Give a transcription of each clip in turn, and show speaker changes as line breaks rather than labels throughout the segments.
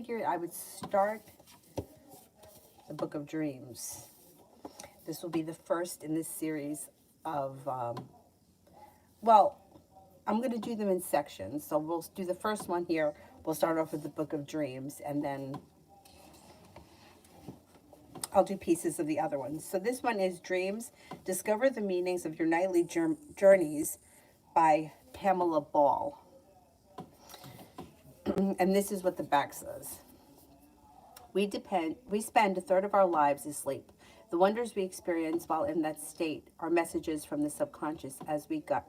figured I would start the Book of Dreams. This will be the first in this series of, well, I'm going to do them in sections. So we'll do the first one here. We'll start off with the Book of Dreams, and then I'll do pieces of the other ones. So this one is Dreams. Discover the Meanings of Your Nightly Journeys by Pamela Ball. And this is what the back says. We spend a third of our lives asleep. The wonders we experience while in that state are messages from the subconscious as we go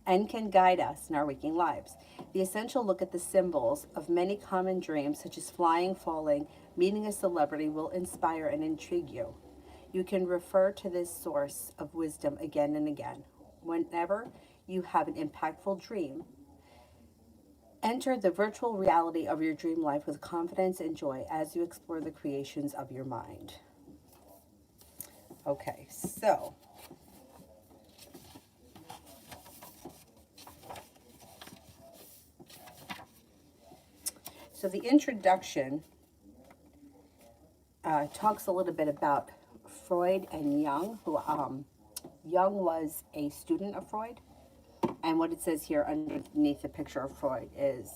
and can guide us in our waking lives. The essential look at the symbols of many common dreams, such as flying, falling, meeting a celebrity, will inspire and intrigue you. You can refer to this source of wisdom again and again. Whenever you have an impactful dream, enter the virtual reality of your dream life with confidence and joy as you explore the creations of your mind. Okay, so the introduction talks a little bit about Freud and Jung, who Jung was a student of Freud. And what it says here underneath the picture of Freud is,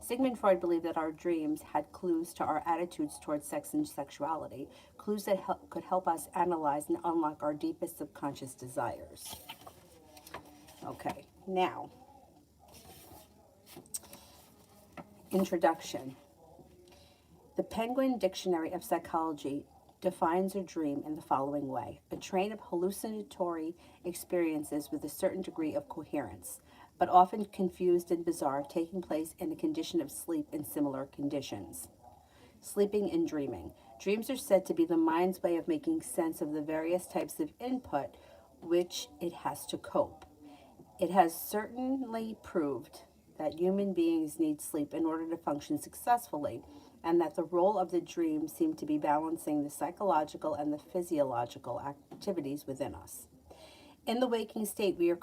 Sigmund Freud believed that our dreams had clues to our attitudes towards sex and sexuality, clues that could help us analyze and unlock our deepest subconscious desires. Okay, now, introduction. The Penguin Dictionary of Psychology defines a dream in the following way: a train of hallucinatory experiences with a certain degree of coherence, but often confused and bizarre, taking place in a condition of sleep and similar conditions. Sleeping and dreaming. Dreams are said to be the mind's way of making sense of the various types of input which it has to cope. It has certainly proved that human beings need sleep in order to function successfully, and that the role of the dream seemed to be balancing the psychological and the physiological activities within us. In the waking state, we are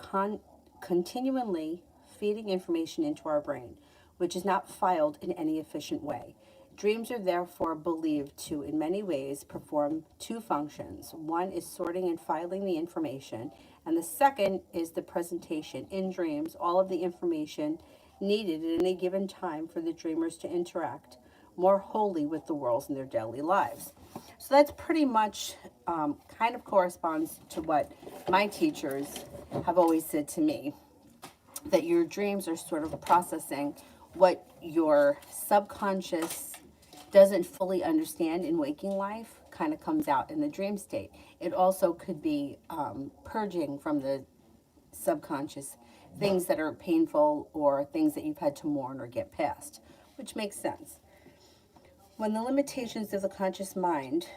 continually feeding information into our brain, which is not filed in any efficient way. Dreams are therefore believed to, in many ways, perform two functions. One is sorting and filing the information, and the second is the presentation in dreams, all of the information needed at any given time for the dreamers to interact more wholly with the worlds in their daily lives. So that's pretty much kind of corresponds to what my teachers have always said to me, that your dreams are sort of processing what your subconscious doesn't fully understand in waking life, kind of comes out in the dream state. It also could be purging from the subconscious things that are painful or things that you've had to mourn or get past, which makes sense. When the limitations of the conscious mind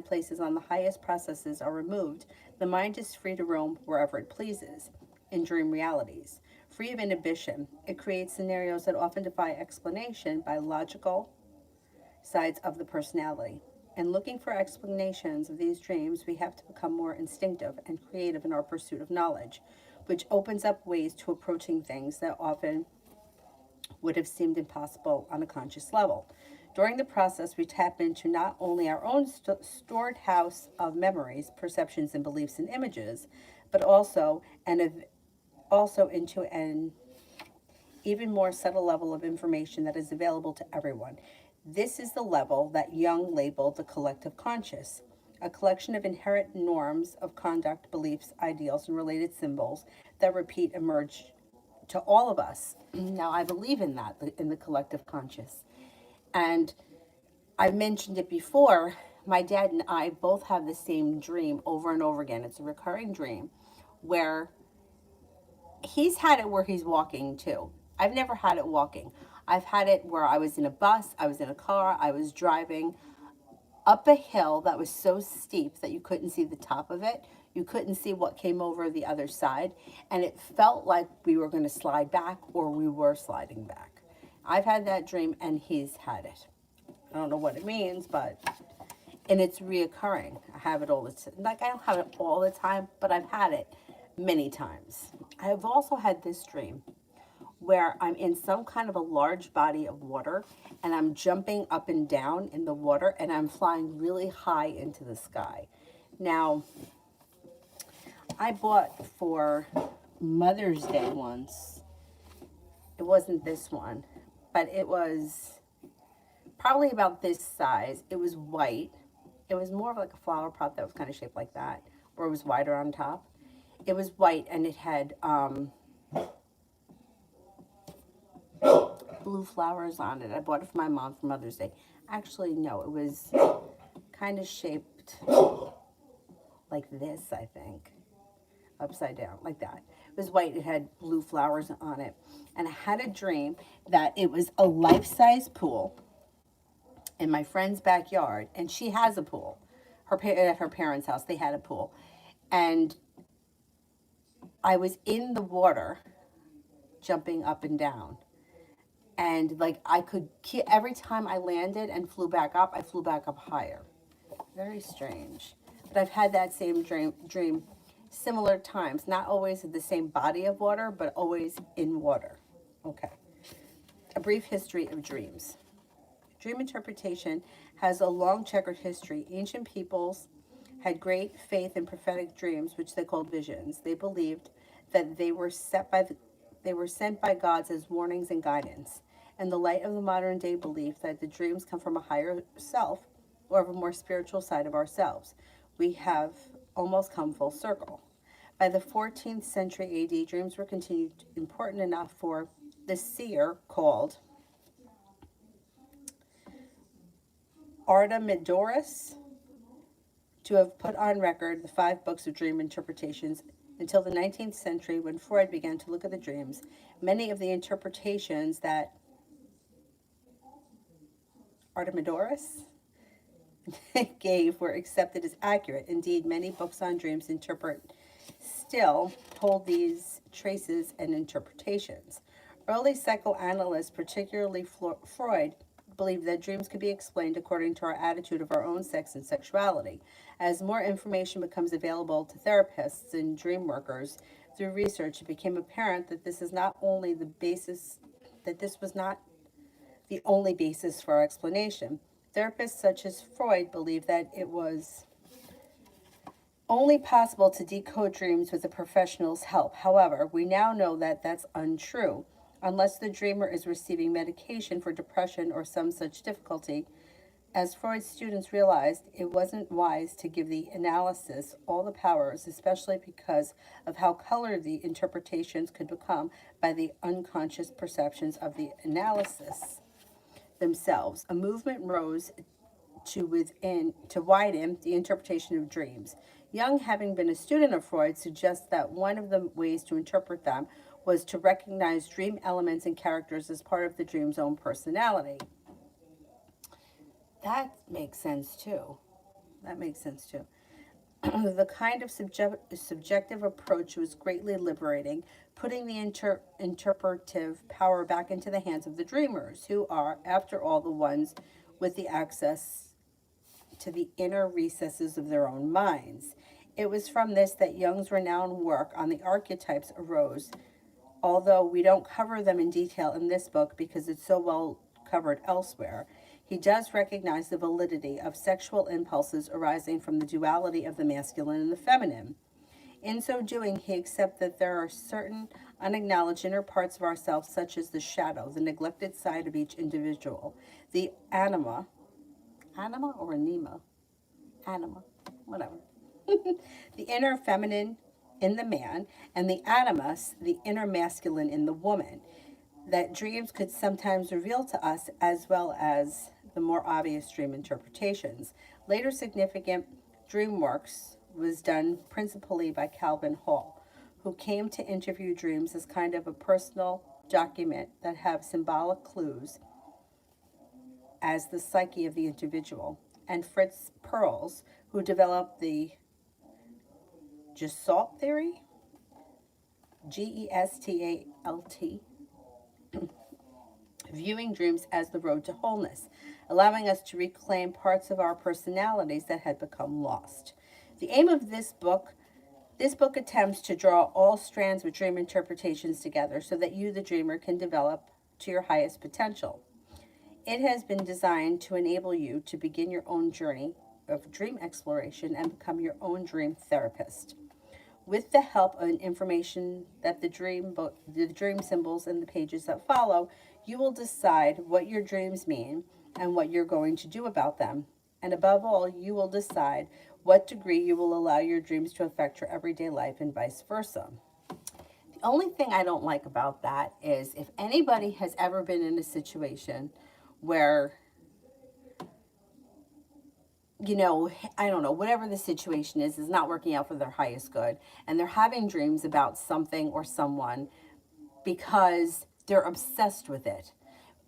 places on the highest processes are removed, the mind is free to roam wherever it pleases in dream realities. Free of inhibition, it creates scenarios that often defy explanation by logical sides of the personality. In looking for explanations of these dreams, we have to become more instinctive and creative in our pursuit of knowledge, which opens up ways to approaching things that often would have seemed impossible on a conscious level. During the process, we tap into not only our own stored house of memories, perceptions, and beliefs and images, but also into an even more subtle level of information that is available to everyone. This is the level that Jung labeled the collective conscious, a collection of inherent norms of conduct, beliefs, ideals, and related symbols that repeat emerge to all of us. Now, I believe in that, in the collective conscious. And I've mentioned it before, my dad and I both have the same dream over and over again. It's a recurring dream where he's had it where he's walking too. I've never had it walking. I've had it where I was in a bus, I was in a car, I was driving up a hill that was so steep that you couldn't see the top of it. You couldn't see what came over the other side. And it felt like we were going to slide back or we were sliding back. I've had that dream and he's had it. I don't know what it means, but, and it's reoccurring. I have it all the time. Like, I don't have it all the time, but I've had it many times. I have also had this dream where I'm in some kind of a large body of water and I'm jumping up and down in the water and I'm flying really high into the sky. Now, I bought for Mother's Day once, it wasn't this one, but it was probably about this size. It was white. It was more of like a flower pot that was kind of shaped like that, where it was wider on top. It was white and it had blue flowers on it. I bought it for my mom for Mother's Day. Actually, no, it was kind of shaped like this, I think. Upside down, like that. It was white, it had blue flowers on it. And I had a dream that it was a life-size pool in my friend's backyard, and she has a pool. At her parents' house, they had a pool. And I was in the water, jumping up and down. And like I could, every time I landed and flew back up, I flew back up higher. Very strange. But I've had that same dream similar times, not always in the same body of water, but always in water. Okay. A brief history of dreams. Dream interpretation has a long checkered history. Ancient peoples had great faith in prophetic dreams, which they called visions. They believed that they were sent by gods as warnings and guidance. In the light of the modern day belief that the dreams come from a higher self or of a more spiritual side of ourselves, we have almost come full circle. By the 14th century AD, dreams were considered important enough for the seer called Artemidorus to have put on record the 5 books of dream interpretations. Until the 19th century, when Freud began to look at the dreams, many of the interpretations that Artemidorus gave were accepted as accurate. Indeed, many books on dreams still hold these traces and interpretations. Early psychoanalysts, particularly Freud, believed that dreams could be explained according to our attitude of our own sex and sexuality. As more information becomes available to therapists and dream workers through research, it became apparent that this was not the only basis for our explanation. Therapists such as Freud believed that it was only possible to decode dreams with a professional's help. However, we now know that that's untrue. Unless the dreamer is receiving medication for depression or some such difficulty, as Freud's students realized, it wasn't wise to give the analysis all the powers, especially because of how colored the interpretations could become by the unconscious perceptions of the analysis themselves. A movement rose to widen the interpretation of dreams. Jung, having been a student of Freud, suggests that one of the ways to interpret them was to recognize dream elements and characters as part of the dream's own personality. That makes sense too. The kind of subjective approach was greatly liberating, putting the interpretive power back into the hands of the dreamers, who are, after all, the ones with the access to the inner recesses of their own minds. It was from this that Jung's renowned work on the archetypes arose, although we don't cover them in detail in this book because it's so well covered elsewhere. He does recognize the validity of sexual impulses arising from the duality of the masculine and the feminine. In so doing, he accepts that there are certain unacknowledged inner parts of ourselves, such as the shadow, the neglected side of each individual, the anima or anima, whatever, the inner feminine in the man, and the animus, the inner masculine in the woman, that dreams could sometimes reveal to us, as well as the more obvious dream interpretations. Later significant dream works was done principally by Calvin Hall, who came to interview dreams as kind of a personal document that have symbolic clues as the psyche of the individual, and Fritz Perls, who developed the Gestalt theory, Gestalt, viewing dreams as the road to wholeness, allowing us to reclaim parts of our personalities that had become lost. The aim of this book This book attempts to draw all strands of dream interpretations together so that you, the dreamer, can develop to your highest potential. It has been designed to enable you to begin your own journey of dream exploration and become your own dream therapist. With the help of information that the dream symbols in the pages that follow, you will decide what your dreams mean and what you're going to do about them. And above all, you will decide what degree you will allow your dreams to affect your everyday life and vice versa. The only thing I don't like about that is if anybody has ever been in a situation where, I don't know, whatever the situation is not working out for their highest good, and they're having dreams about something or someone because they're obsessed with it.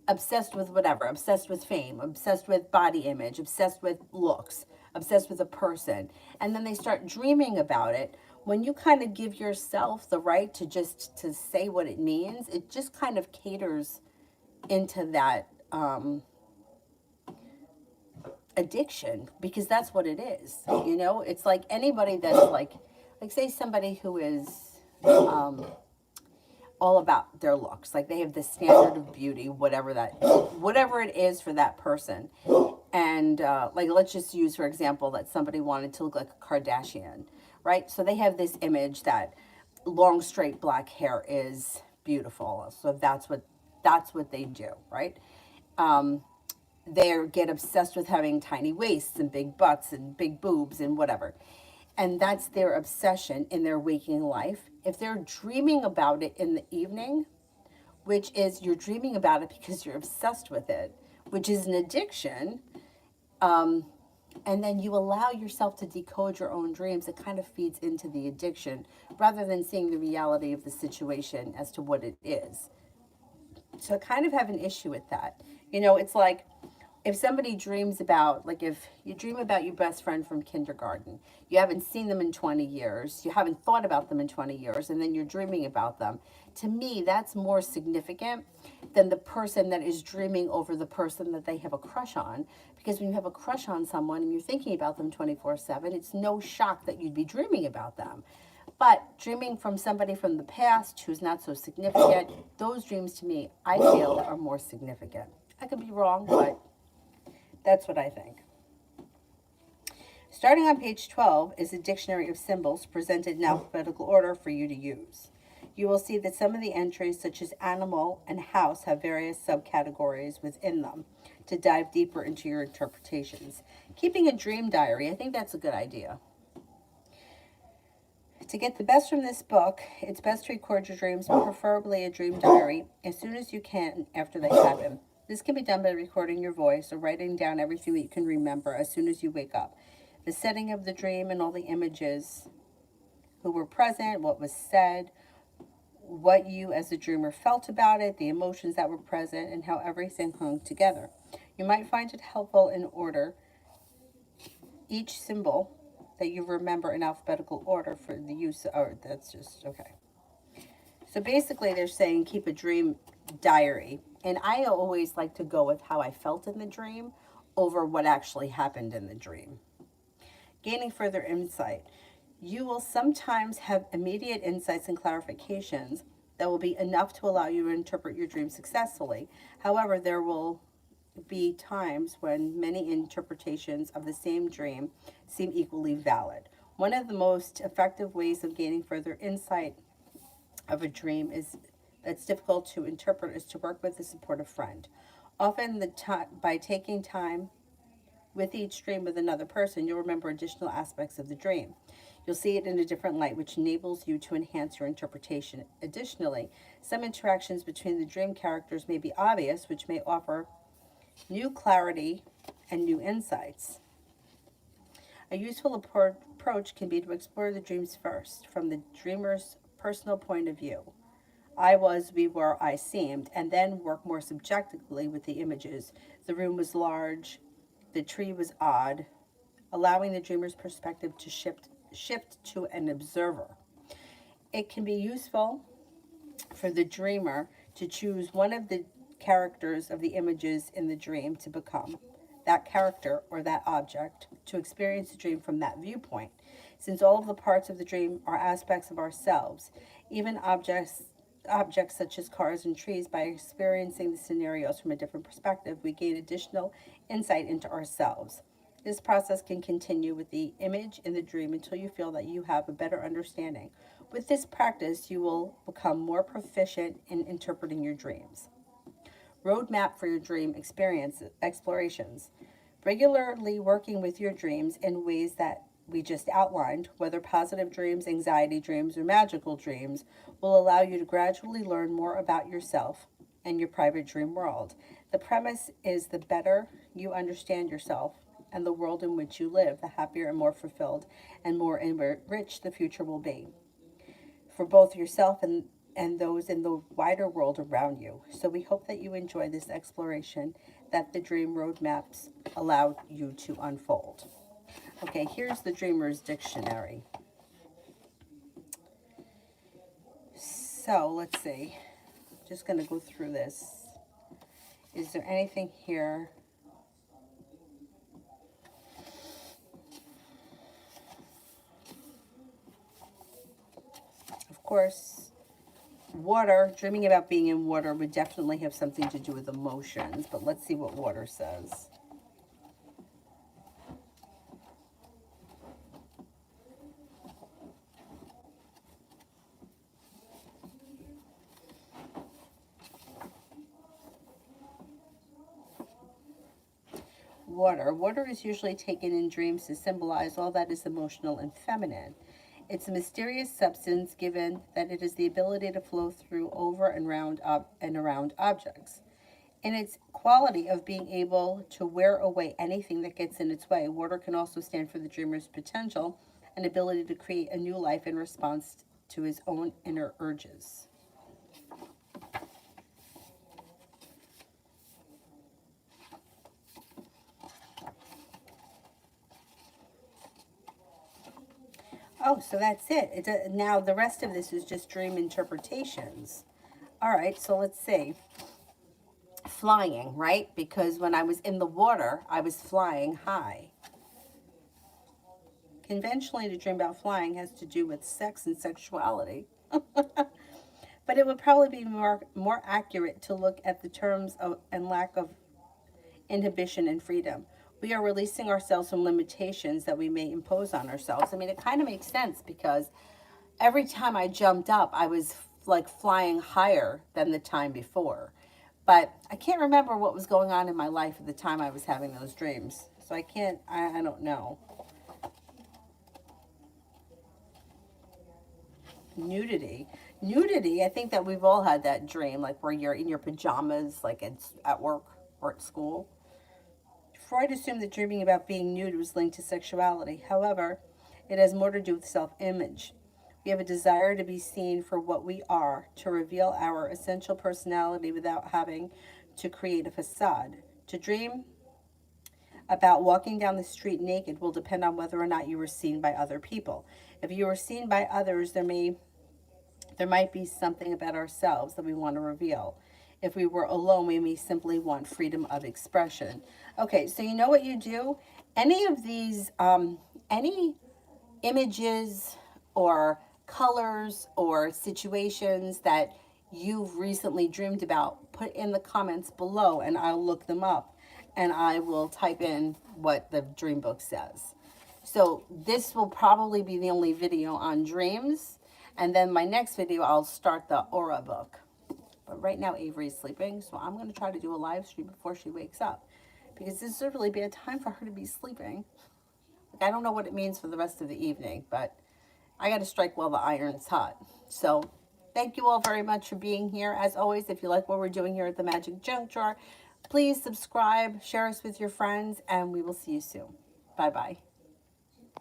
Obsessed with whatever, obsessed with fame, obsessed with body image, obsessed with looks, obsessed with a person. And then they start dreaming about it. When you kind of give yourself the right to just to say what it means, it just kind of caters into that addiction, because that's what it is. It's like anybody that's like say somebody who is all about their looks, like they have this standard of beauty, whatever it is for that person. And like, let's just use for example that somebody wanted to look like a Kardashian, right? So they have this image that long straight black hair is beautiful, so that's what they do, right? They get obsessed with having tiny waists and big butts and big boobs and whatever. And that's their obsession in their waking life. If they're dreaming about it in the evening, which is you're dreaming about it because you're obsessed with it, which is an addiction, and then you allow yourself to decode your own dreams, it kind of feeds into the addiction rather than seeing the reality of the situation as to what it is. So I kind of have an issue with that. It's like if somebody dreams about, like if you dream about your best friend from kindergarten, you haven't seen them in 20 years, you haven't thought about them in 20 years, and then you're dreaming about them. To me, that's more significant than the person that is dreaming over the person that they have a crush on. Because when you have a crush on someone and you're thinking about them 24/7, it's no shock that you'd be dreaming about them. But dreaming from somebody from the past who's not so significant, those dreams to me, I feel, are more significant. I could be wrong, but that's what I think. Starting on page 12 is a dictionary of symbols presented in alphabetical order for you to use. You will see that some of the entries, such as animal and house, have various subcategories within them to dive deeper into your interpretations. Keeping a dream diary, I think that's a good idea. To get the best from this book, it's best to record your dreams, preferably a dream diary, as soon as you can after they happen. This can be done by recording your voice or writing down everything that you can remember as soon as you wake up. The setting of the dream and all the images, who were present, what was said, what you as the dreamer felt about it, the emotions that were present, and how everything hung together. You might find it helpful in order each symbol that you remember in alphabetical order for the use, or that's just, okay. So basically they're saying keep a dream diary. And I always like to go with how I felt in the dream over what actually happened in the dream. Gaining further insight. You will sometimes have immediate insights and clarifications that will be enough to allow you to interpret your dream successfully. However, there will be times when many interpretations of the same dream seem equally valid. One of the most effective ways of gaining further insight of a dream is that's difficult to interpret is to work with a supportive friend. Often by taking time with each dream with another person, you'll remember additional aspects of the dream. You'll see it in a different light, which enables you to enhance your interpretation. Additionally, some interactions between the dream characters may be obvious, which may offer new clarity and new insights. A useful approach can be to explore the dreams first, from the dreamer's personal point of view. I was, we were, I seemed, and then work more subjectively with the images. The room was large, the tree was odd, allowing the dreamer's perspective to shift to an observer. It can be useful for the dreamer to choose one of the characters of the images in the dream to become. that character, or that object, to experience the dream from that viewpoint. Since all of the parts of the dream are aspects of ourselves, even objects such as cars and trees, by experiencing the scenarios from a different perspective, we gain additional insight into ourselves. This process can continue with the image in the dream until you feel that you have a better understanding. With this practice, you will become more proficient in interpreting your dreams. Roadmap for your dream experience explorations. Regularly working with your dreams in ways that we just outlined, whether positive dreams, anxiety dreams, or magical dreams, will allow you to gradually learn more about yourself and your private dream world. The premise is the better you understand yourself and the world in which you live, the happier and more fulfilled and more enriched the future will be for both yourself and those in the wider world around you. So we hope that you enjoy this exploration that the dream roadmaps allow you to unfold. Okay, here's the Dreamer's Dictionary. So let's see. Just going to go through this. Is there anything here? Of course, water, dreaming about being in water would definitely have something to do with emotions, but let's see what water says. Water. Water is usually taken in dreams to symbolize all that is emotional and feminine. It's a mysterious substance given that it is the ability to flow through, over, and around objects. In its quality of being able to wear away anything that gets in its way, water can also stand for the dreamer's potential and ability to create a new life in response to his own inner urges. Oh, so that's it. Now the rest of this is just dream interpretations. All right, so let's see. Flying, right? Because when I was in the water, I was flying high. Conventionally, to dream about flying has to do with sex and sexuality. But it would probably be more accurate to look at the terms of and lack of inhibition and freedom. We are releasing ourselves from limitations that we may impose on ourselves. I mean, it kind of makes sense because every time I jumped up, I was like flying higher than the time before. But I can't remember what was going on in my life at the time I was having those dreams. So I don't know. Nudity. Nudity, I think that we've all had that dream, like where you're in your pajamas, like at work or at school. Freud assumed that dreaming about being nude was linked to sexuality. However, it has more to do with self-image. We have a desire to be seen for what we are, to reveal our essential personality without having to create a facade. To dream about walking down the street naked will depend on whether or not you were seen by other people. If you were seen by others, there might be something about ourselves that we want to reveal. If we were alone, we may simply want freedom of expression. Okay, so you know what you do? Any of these, any images or colors or situations that you've recently dreamed about, put in the comments below and I'll look them up and I will type in what the dream book says. So this will probably be the only video on dreams. And then my next video, I'll start the aura book. But right now Avery's sleeping, so I'm going to try to do a live stream before she wakes up. Because this is a really bad time for her to be sleeping. Like, I don't know what it means for the rest of the evening, but I got to strike while the iron is hot. So thank you all very much for being here. As always, if you like what we're doing here at the Magic Junk Jar, please subscribe, share us with your friends, and we will see you soon. Bye-bye.